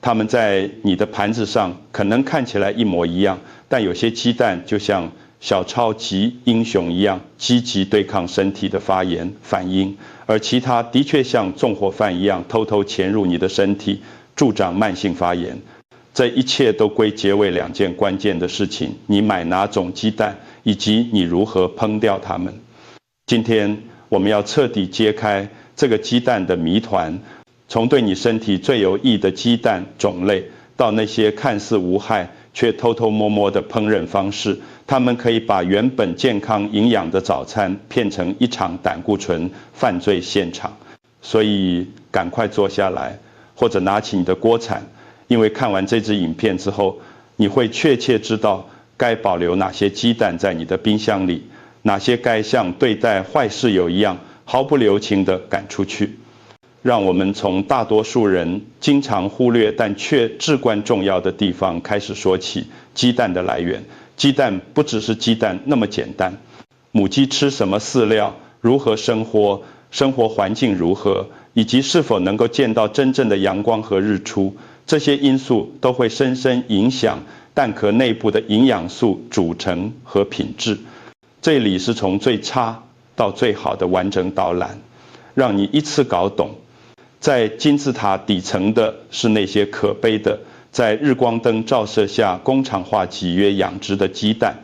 它们在你的盘子上可能看起来一模一样，但有些鸡蛋就像小超级英雄一样，积极对抗身体的发炎反应，而其他的确像纵火犯一样，偷偷潜入你的身体，助长慢性发炎。这一切都归结为2件关键的事情：你买哪种鸡蛋，以及你如何烹调它们。今天我们要彻底揭开这个鸡蛋的谜团，从对你身体最有益的鸡蛋种类，到那些看似无害却偷偷摸摸的烹饪方式，它们可以把原本健康营养的早餐变成一场胆固醇犯罪现场。所以赶快坐下来，或者拿起你的锅铲，因为看完这支影片之后，你会确切知道该保留哪些鸡蛋在你的冰箱里，哪些该像对待坏室友一样毫不留情地赶出去。让我们从大多数人经常忽略但却至关重要的地方开始说起：鸡蛋的来源。鸡蛋不只是鸡蛋那么简单，母鸡吃什么饲料，如何生活，生活环境如何，以及是否能够见到真正的阳光和日出，这些因素都会深深影响蛋壳内部的营养素组成和品质。这里是从最差到最好的完整导览，让你一次搞懂。在金字塔底层的是那些可悲的，在日光灯照射下工厂化集约养殖的鸡蛋。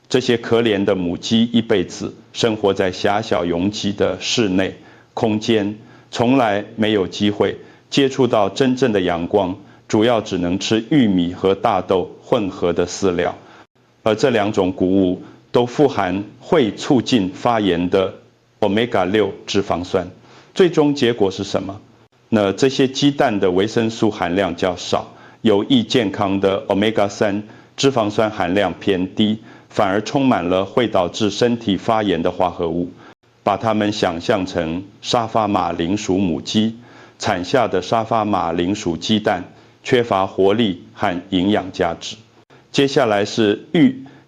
这些可怜的母鸡一辈子生活在狭小拥挤的室内空间，从来没有机会接触到真正的阳光，主要只能吃玉米和大豆混合的饲料。而这2种谷物都富含会促进发炎的 Omega-6 脂肪酸。最终结果是什么？那这些鸡蛋的维生素含量较少，有益健康的 Omega-3 脂肪酸含量偏低，反而充满了会导致身体发炎的化合物。把它们想象成沙发马铃薯母鸡产下的沙发马铃薯鸡蛋，缺乏活力和营养价值。接下来是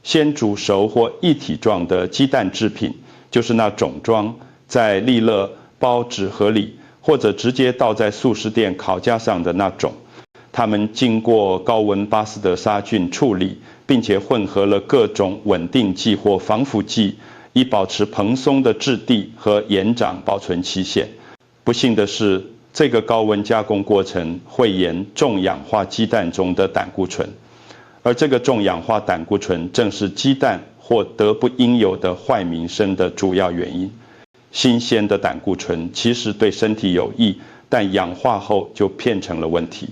先煮熟或一体状的鸡蛋制品，就是那种装在利乐包纸盒里，或者直接倒在速食店烤架上的那种。它们经过高温巴斯德杀菌处理，并且混合了各种稳定剂或防腐剂，以保持蓬松的质地和延长保存期限。不幸的是，这个高温加工过程会盐重氧化鸡蛋中的胆固醇，而这个重氧化胆固醇正是鸡蛋或得不应有的坏名声的主要原因。新鲜的胆固醇其实对身体有益，但氧化后就变成了问题。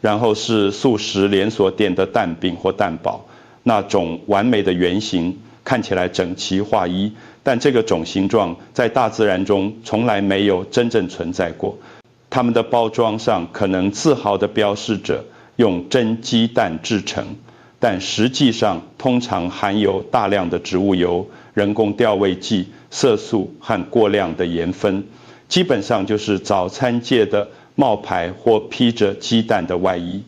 然后是速食连锁店的蛋饼或蛋堡，那种完美的圆形，看起来整齐划一，但这个种形状在大自然中从来没有真正存在过。它们的包装上可能自豪地标示着用真鸡蛋制成，但实际上通常含有大量的植物油、人工调味剂、色素和过量的盐分，基本上就是早餐界的冒牌或披着鸡蛋的外衣。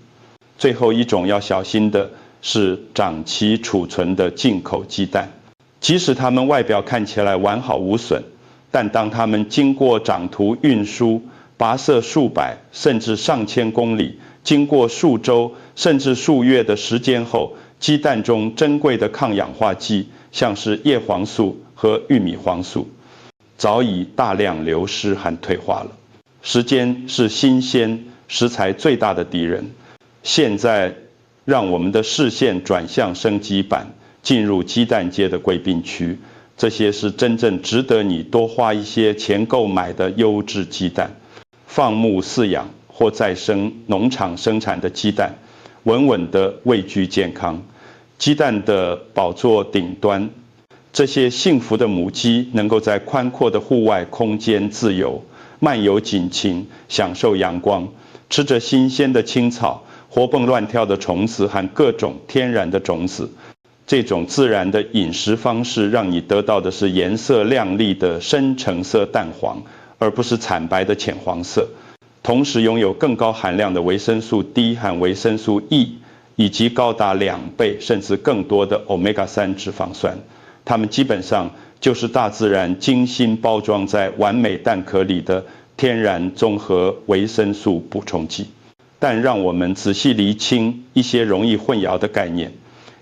最后一种要小心的是长期储存的进口鸡蛋，即使它们外表看起来完好无损，但当它们经过长途运输、跋涉数百甚至上千公里，经过数周甚至数月的时间后，鸡蛋中珍贵的抗氧化剂，像是叶黄素和玉米黄素，早已大量流失和退化了。时间是新鲜食材最大的敌人。现在让我们的视线转向升级版，进入鸡蛋街的贵宾区。这些是真正值得你多花一些钱购买的优质鸡蛋，放牧饲养或再生农场生产的鸡蛋，稳稳地位居健康。鸡蛋的宝座顶端，这些幸福的母鸡能够在宽阔的户外空间自由漫游尽情，享受阳光，吃着新鲜的青草、活蹦乱跳的虫子和各种天然的种子。这种自然的饮食方式让你得到的是颜色亮丽的深橙色蛋黄，而不是惨白的浅黄色。同时拥有更高含量的维生素 D 和维生素 E， 以及高达2倍甚至更多的 Omega-3 脂肪酸。它们基本上就是大自然精心包装在完美蛋壳里的天然综合维生素补充剂。但让我们仔细厘清一些容易混淆的概念，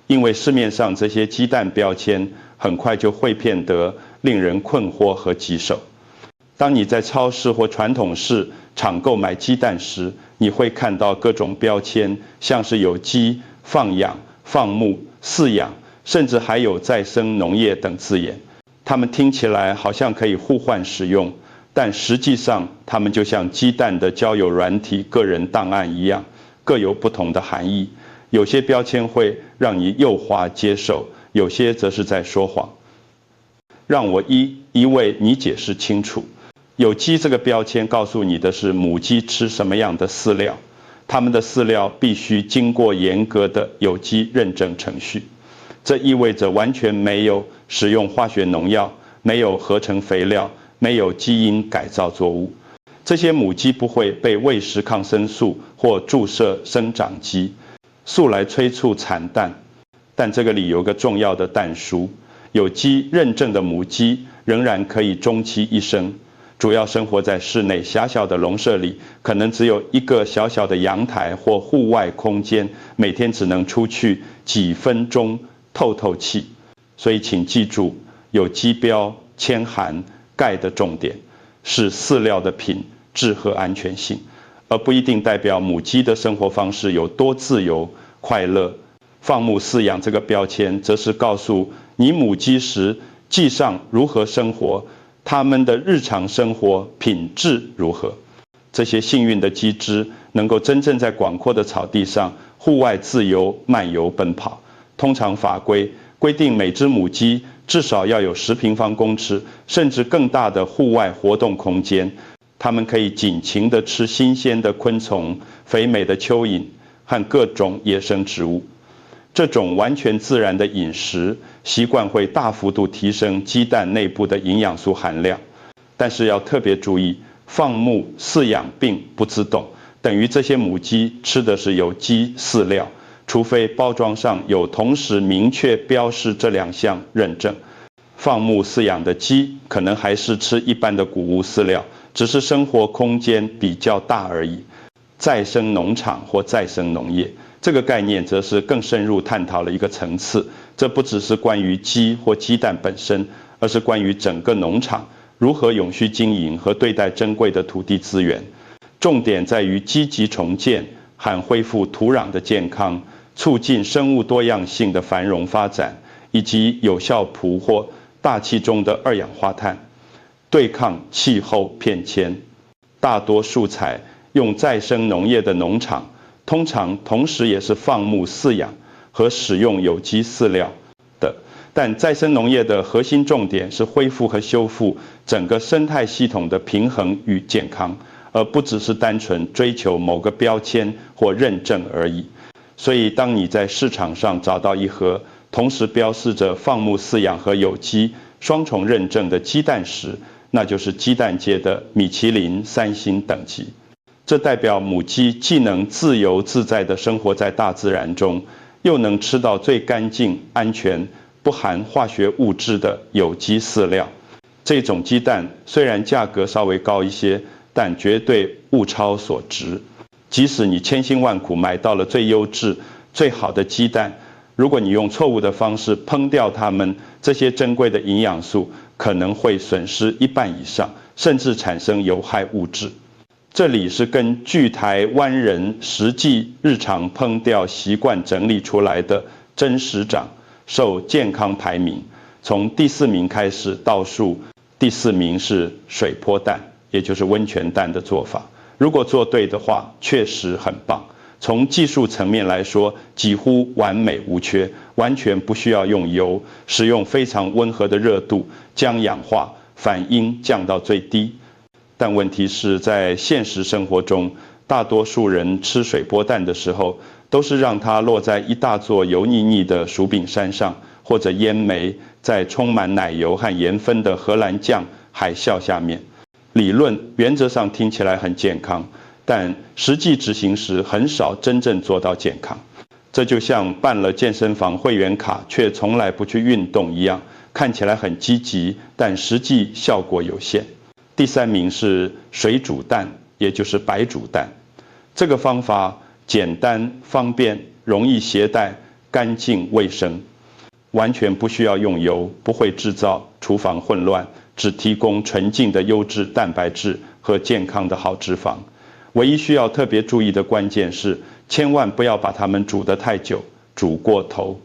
因为市面上这些鸡蛋标签很快就会变得令人困惑和棘手。当你在超市或传统市场购买鸡蛋时，你会看到各种标签，像是有机、放养、放牧、饲养，甚至还有再生农业等字眼。它们听起来好像可以互换使用，但实际上它们就像鸡蛋的交友软体个人档案一样，各有不同的含义。有些标签会让你右滑接受，有些则是在说谎。让我一为你解释清楚。有机这个标签告诉你的是母鸡吃什么样的饲料，它们的饲料必须经过严格的有机认证程序。这意味着完全没有使用化学农药，没有合成肥料，没有基因改造作物。这些母鸡不会被喂食抗生素或注射生长激素来催促产蛋。但这个里有个重要的但书：有机认证的母鸡仍然可以终其一生，主要生活在室内狭小的笼舍里，可能只有一个小小的阳台或户外空间，每天只能出去几分钟透透气。所以请记住，有机标铅含钙的重点是饲料的品质和安全性，而不一定代表母鸡的生活方式有多自由快乐。放牧饲养这个标签则是告诉你母鸡实际上如何生活，它们的日常生活品质如何。这些幸运的鸡只能够真正在广阔的草地上户外自由漫游奔跑。通常法规规定每只母鸡至少要有10平方公尺甚至更大的户外活动空间，它们可以尽情地吃新鲜的昆虫、肥美的蚯蚓和各种野生植物。这种完全自然的饮食习惯会大幅度提升鸡蛋内部的营养素含量。但是要特别注意，放牧饲养并不自动，等于这些母鸡吃的是有机饲料，除非包装上有同时明确标示这2项认证。放牧饲养的鸡可能还是吃一般的谷物饲料，只是生活空间比较大而已。再生农场或再生农业这个概念则是更深入探讨了一个层次，这不只是关于鸡或鸡蛋本身，而是关于整个农场如何永续经营和对待珍贵的土地资源。重点在于积极重建和恢复土壤的健康，促进生物多样性的繁荣发展，以及有效捕获大气中的2氧化碳，对抗气候变迁。大多数采用再生农业的农场通常同时也是放牧饲养和使用有机饲料的，但再生农业的核心重点是恢复和修复整个生态系统的平衡与健康，而不只是单纯追求某个标签或认证而已。所以当你在市场上找到一盒同时标示着放牧饲养和有机双重认证的鸡蛋时，那就是鸡蛋界的米其林3星等级。这代表母鸡既能自由自在地生活在大自然中，又能吃到最干净、安全、不含化学物质的有机饲料。这种鸡蛋虽然价格稍微高一些，但绝对物超所值。即使你千辛万苦买到了最优质、最好的鸡蛋，如果你用错误的方式烹调它们，这些珍贵的营养素可能会损失1半以上，甚至产生有害物质。这里是根据台湾人实际日常烹调习惯整理出来的真实长寿健康排名，从第4名开始倒数，第4名是水波蛋，也就是温泉蛋的做法。如果做对的话，确实很棒。从技术层面来说，几乎完美无缺，完全不需要用油，使用非常温和的热度将氧化反应降到最低。但问题是在现实生活中，大多数人吃水波蛋的时候，都是让它落在一大座油腻腻的薯饼山上，或者烟煤在充满奶油和盐分的荷兰酱海啸下面。理论原则上听起来很健康，但实际执行时很少真正做到健康。这就像办了健身房会员卡却从来不去运动一样，看起来很积极，但实际效果有限。第3名是水煮蛋，也就是白煮蛋。这个方法简单、方便、容易携带、干净、卫生，完全不需要用油，不会制造厨房混乱，只提供纯净的优质蛋白质和健康的好脂肪。唯一需要特别注意的关键是，千万不要把它们煮得太久，煮过头。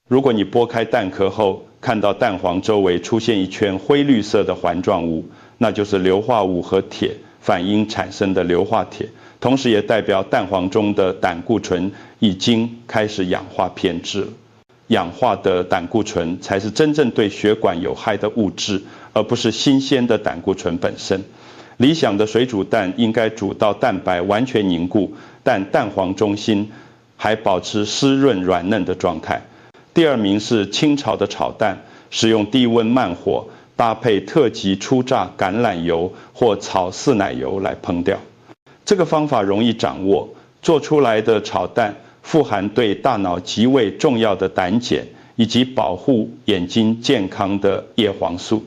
如果你剥开蛋壳后，看到蛋黄周围出现一圈灰绿色的环状物，那就是硫化物和铁反应产生的硫化铁，同时也代表蛋黄中的胆固醇已经开始氧化偏置了。氧化的胆固醇才是真正对血管有害的物质，而不是新鲜的胆固醇本身。理想的水煮蛋应该煮到蛋白完全凝固，但蛋黄中心还保持湿润软嫩的状态。第二名是清炒的炒蛋，使用低温慢火，搭配特级初榨橄榄油或草饲奶油来烹调。这个方法容易掌握，做出来的炒蛋富含对大脑极为重要的胆碱，以及保护眼睛健康的叶黄素。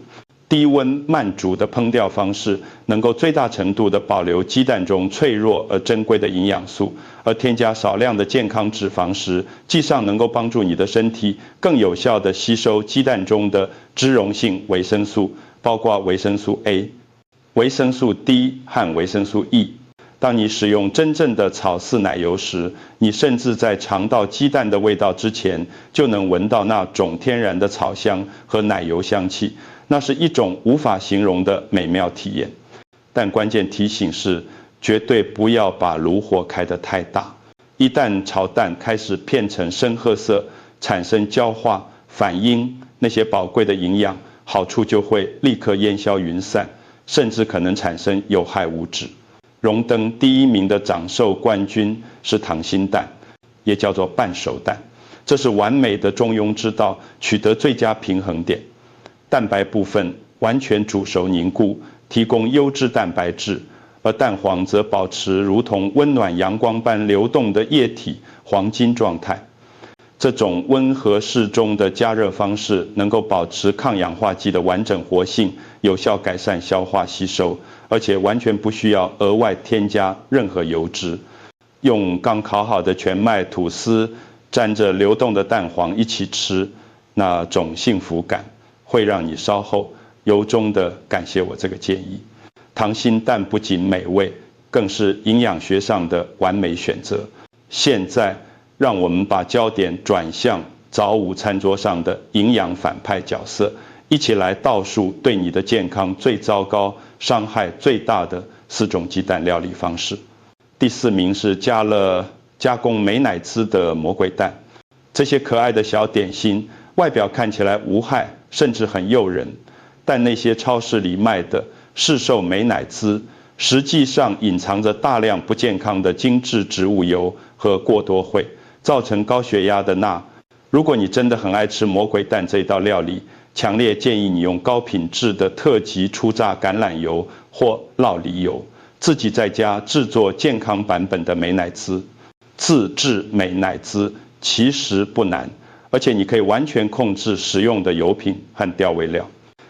低温慢煮的烹调方式能够最大程度地保留鸡蛋中脆弱而珍贵的营养素，而添加少量的健康脂肪时，既上能够帮助你的身体更有效地吸收鸡蛋中的脂溶性维生素，包括维生素 A、维生素 D 和维生素 E。当你使用真正的草饲奶油时，你甚至在尝到鸡蛋的味道之前，就能闻到那种天然的草香和奶油香气。那是一种无法形容的美妙体验。但关键提醒是，绝对不要把炉火开得太大。一旦炒蛋开始变成深褐色，产生焦化、反应那些宝贵的营养，好处就会立刻烟消云散，甚至可能产生有害物质。荣登第1名的长寿冠军是溏心蛋，也叫做半熟蛋。这是完美的中庸之道，取得最佳平衡点。蛋白部分完全煮熟凝固，提供优质蛋白质，而蛋黄则保持如同温暖阳光般流动的液体黄金状态。这种温和适中的加热方式能够保持抗氧化剂的完整活性，有效改善消化吸收，而且完全不需要额外添加任何油脂。用刚烤好的全麦吐司沾着流动的蛋黄一起吃，那种幸福感会让你稍后由衷的感谢我这个建议。溏心蛋不仅美味，更是营养学上的完美选择。现在让我们把焦点转向早午餐桌上的营养反派角色，一起来倒数对你的健康最糟糕、伤害最大的4种鸡蛋料理方式。第4名是加了加工美乃滋的魔鬼蛋。这些可爱的小点心外表看起来无害，甚至很诱人，但那些超市里卖的市售美乃滋，实际上隐藏着大量不健康的精致植物油和过多惠，造成高血压的钠。如果你真的很爱吃魔鬼蛋这道料理，强烈建议你用高品质的特级初榨橄榄油或酪梨油，自己在家制作健康版本的美乃滋。自制美乃滋其实不难，而且你可以完全控制使用的油品和调味料。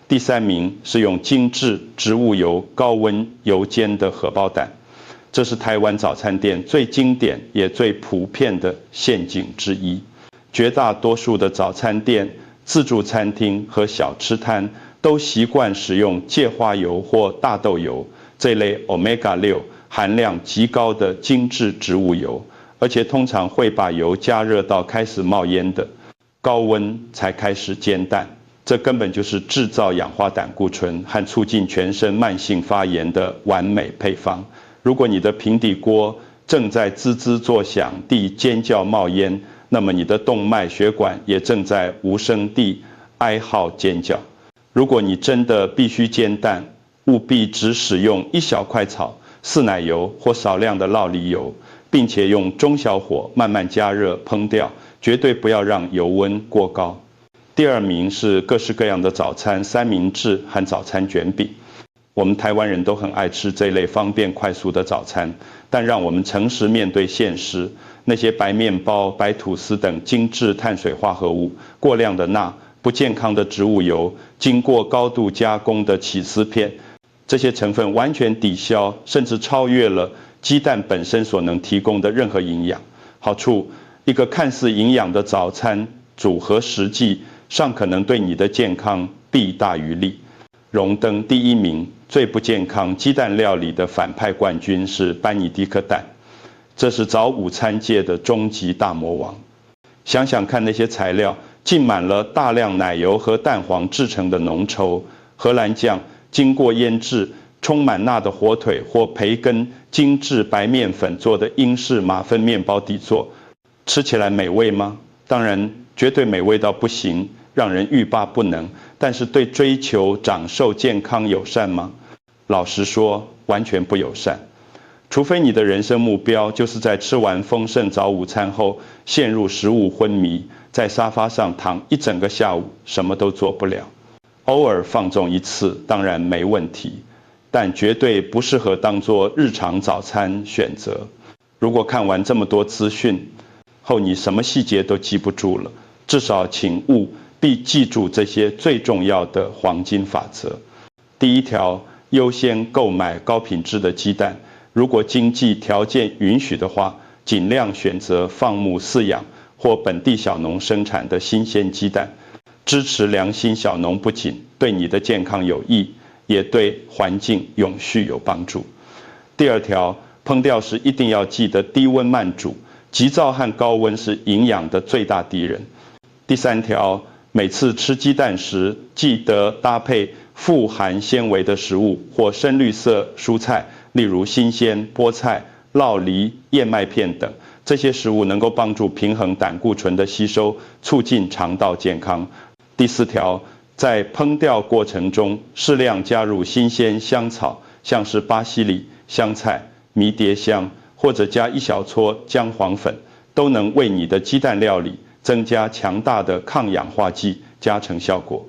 第3名是用精致植物油高温油煎的荷包蛋，这是台湾早餐店最经典也最普遍的陷阱之一。绝大多数的早餐店、自助餐厅和小吃摊都习惯使用芥花油或大豆油这类 Omega-6 含量极高的精致植物油，而且通常会把油加热到开始冒烟的高温才开始煎蛋。这根本就是制造氧化胆固醇和促进全身慢性发炎的完美配方。如果你的平底锅正在滋滋作响地尖叫冒烟，那么你的动脉血管也正在无声地哀嚎尖叫。如果你真的必须煎蛋，务必只使用1小块草、饲奶油或少量的酪梨油，并且用中小火慢慢加热烹调，绝对不要让油温过高。第2名是各式各样的早餐三明治和早餐卷饼。我们台湾人都很爱吃这类方便快速的早餐，但让我们诚实面对现实，那些白面包、白吐司等精致碳水化合物、过量的钠、不健康的植物油、经过高度加工的起司片，这些成分完全抵消甚至超越了鸡蛋本身所能提供的任何营养。好处，一个看似营养的早餐组合实际上可能对你的健康弊大于利。荣登第1名最不健康鸡蛋料理的反派冠军是班尼迪克蛋，这是早午餐界的终极大魔王。想想看，那些材料浸满了大量奶油和蛋黄制成的浓稠，荷兰酱经过腌制，充满钠的火腿或培根精致白面粉做的英式马芬面包底座，吃起来美味吗？当然，绝对美味到不行，让人欲罢不能。但是对追求长寿健康友善吗？老实说，完全不友善。除非你的人生目标就是在吃完丰盛早午餐后陷入食物昏迷，在沙发上躺一整个下午，什么都做不了。偶尔放纵一次当然没问题，但绝对不适合当作日常早餐选择。如果看完这么多资讯后你什么细节都记不住了，至少请务必记住这些最重要的黄金法则。第1条，优先购买高品质的鸡蛋。如果经济条件允许的话，尽量选择放牧饲养或本地小农生产的新鲜鸡蛋。支持良心小农不仅对你的健康有益，也对环境永续有帮助。第2条，烹调时一定要记得低温慢煮，急躁和高温是营养的最大敌人。第3条，每次吃鸡蛋时，记得搭配富含纤维的食物或深绿色蔬菜，例如新鲜菠菜、酪梨、燕麦片等。这些食物能够帮助平衡胆固醇的吸收，促进肠道健康。第4条，在烹调过程中适量加入新鲜香草，像是巴西里、香菜、迷迭香，或者加1小撮姜黄粉，都能为你的鸡蛋料理增加强大的抗氧化剂，加成效果。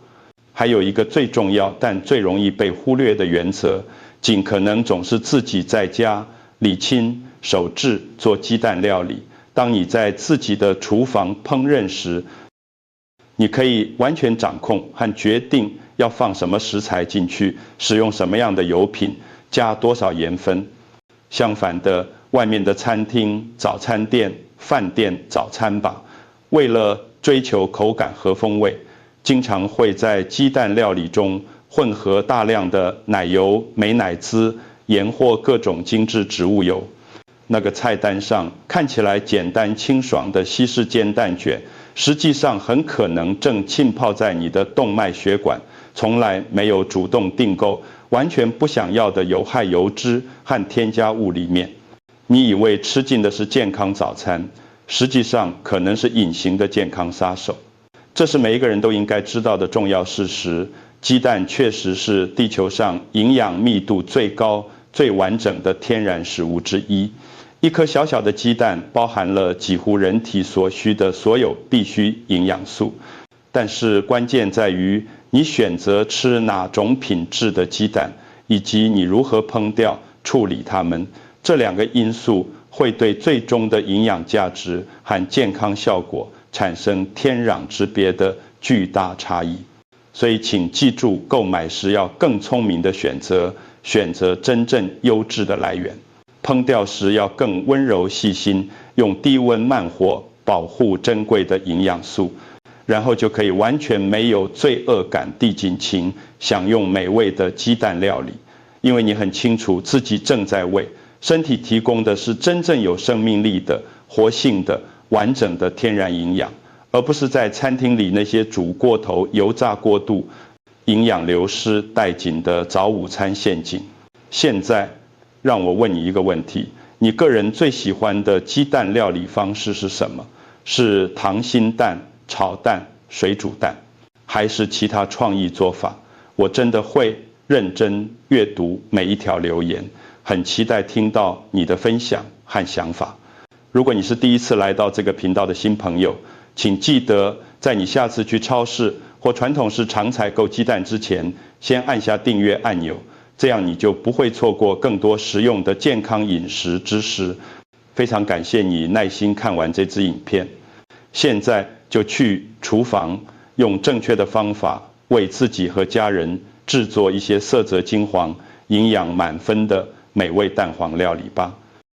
还有一个最重要但最容易被忽略的原则，尽可能总是自己在家理清手制做鸡蛋料理。当你在自己的厨房烹饪时，你可以完全掌控和决定要放什么食材进去，使用什么样的油品，加多少盐分。相反的，外面的餐厅、早餐店、饭店早餐吧，为了追求口感和风味，经常会在鸡蛋料理中混合大量的奶油、美乃滋、盐或各种精致植物油。那个菜单上看起来简单清爽的西式煎蛋卷，实际上很可能正浸泡在你的动脉血管，从来没有主动订购完全不想要的有害油脂和添加物里面。你以为吃进的是健康早餐，实际上可能是隐形的健康杀手。这是每一个人都应该知道的重要事实。鸡蛋确实是地球上营养密度最高、最完整的天然食物之一。一颗小小的鸡蛋包含了几乎人体所需的所有必需营养素，但是关键在于你选择吃哪种品质的鸡蛋，以及你如何烹调、处理它们。这2个因素会对最终的营养价值和健康效果产生天壤之别的巨大差异。所以请记住，购买时要更聪明的选择真正优质的来源。烹调时要更温柔细心，用低温慢火保护珍贵的营养素，然后就可以完全没有罪恶感地尽情享用美味的鸡蛋料理。因为你很清楚自己正在为身体提供的是真正有生命力的、活性的、完整的天然营养，而不是在餐厅里那些煮过头、油炸过度、营养流失殆尽的早午餐陷阱。现在让我问你一个问题，你个人最喜欢的鸡蛋料理方式是什么？是溏心蛋、炒蛋、水煮蛋，还是其他创意做法？我真的会认真阅读每一条留言，很期待听到你的分享和想法。如果你是第一次来到这个频道的新朋友，请记得在你下次去超市或传统市场采购鸡蛋之前，先按下订阅按钮，这样你就不会错过更多实用的健康饮食知识。非常感谢你耐心看完这支影片，现在就去厨房用正确的方法为自己和家人制作一些色泽金黄、营养满分的美味蛋黄料理吧。